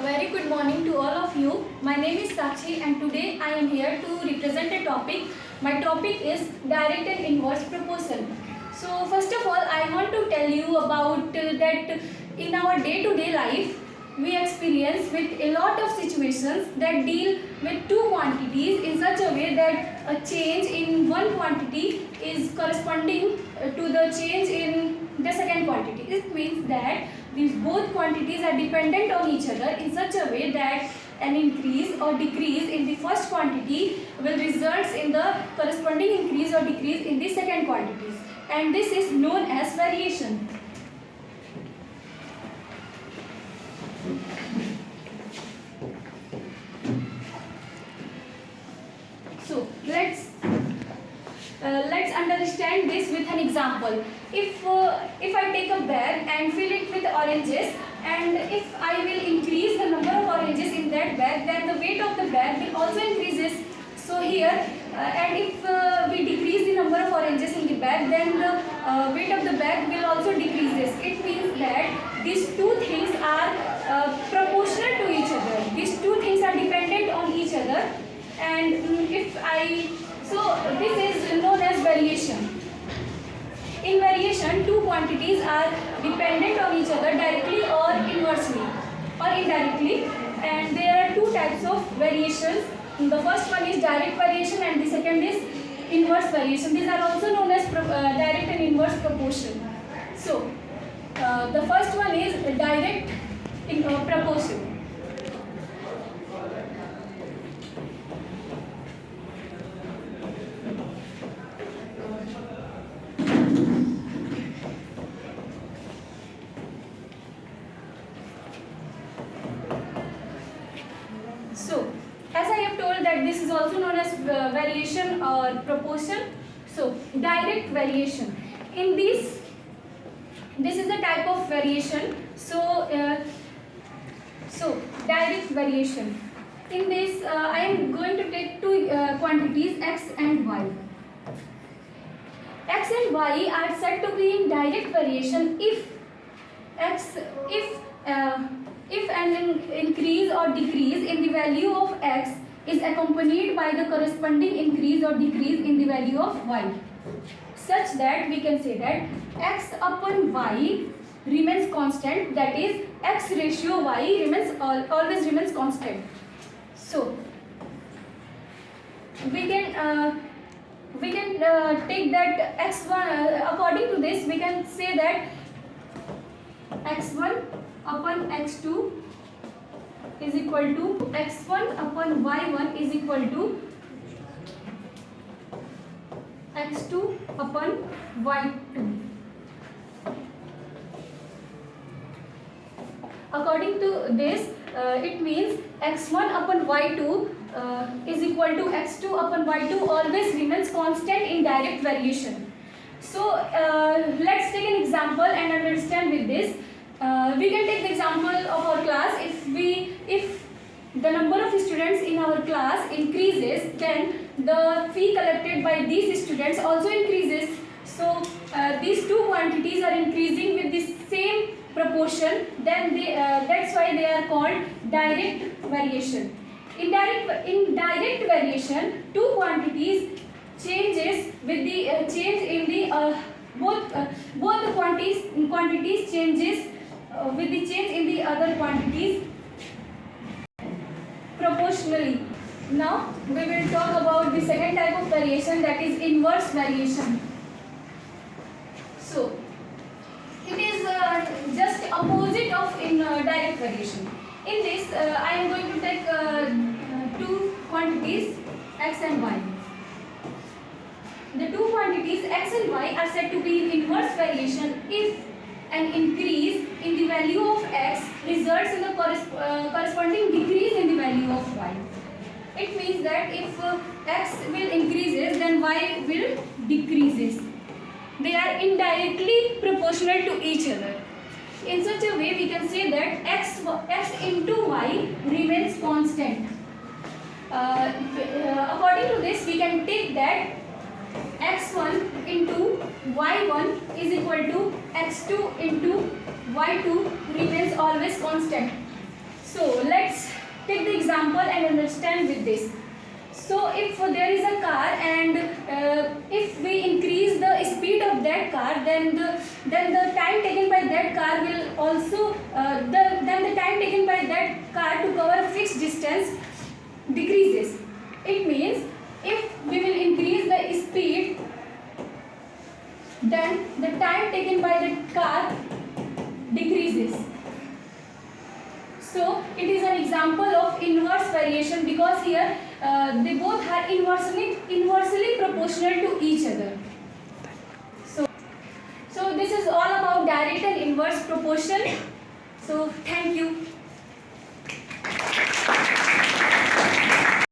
very good morning to all of you. My name is Sakshi and today I am here to represent a topic. My topic is direct and inverse proportion. So first of all, I want to tell you about that in our day-to-day life, we experience with a lot of situations that deal with two quantities in such a way that a change in one quantity is corresponding to the change in the second quantity. It means that these both quantities are dependent on each other in such a way that an increase or decrease in the first quantity will result in the corresponding increase or decrease in the second quantities, and this is known as variation. So let's understand this with an example. If I take a bag and fill it with oranges, and if I will increase the number of oranges in that bag, then the weight of the bag will also increases. So here, and if we decrease the number of oranges in the bag, then the weight of the bag will also decreases. It means that these two things are proportional to each other. These two things are dependent on each other, and this is known as variation. In variation, two quantities are dependent on each other directly or inversely or indirectly, and there are two types of variations. The first one is direct variation and the second is inverse variation. These are also known as direct and inverse proportion. So, the first one is direct proportion. So, as I have told that this is also known as variation or proportion. So, direct variation. In this is a type of variation. So, direct variation. In this, I am going to take two quantities x and y. X and y are said to be in direct variation if an increase or decrease in the value of x is accompanied by the corresponding increase or decrease in the value of y, such that we can say that x upon y remains constant, that is x ratio y always remains constant. So we can take that x1, according to this we can say that x1 upon x2 is equal to x1 upon y1 is equal to x2 upon y2. According to this, it means x1 upon y2 is equal to x2 upon y2 always remains constant in direct variation. So let's take an example and understand with this. We can take the example of our class. If the number of students in our class increases, then the fee collected by these students also increases. So these two quantities are increasing with the same proportion. Then that's why they are called direct variation. In direct variation, two quantities changes with the change in the both the quantities changes with the change in the other quantities proportionally. Now we will talk about the second type of variation, that is inverse variation. So it is just opposite of direct variation. In this, I am going to take two quantities x and y. The two quantities x and y are said to be in inverse variation if an increase in the value of x results in the corresponding decrease in the value of y. It means that if x will increases, then y will decreases. They are indirectly proportional to each other. In such a way, we can say that x into y remains constant. According to this, we can take that x1 into y1 is equal to x2 into y2 remains always constant. So let understand with this. So if there is a car and if we increase the speed of that car, then the time taken by that car will also then the time taken by that car to cover a fixed distance decreases. It means if we will increase the speed, then the time taken by the car decreases. So it is an example of inverse variation, because here they both are inversely proportional to each other. So this is all about direct and inverse proportion. So thank you.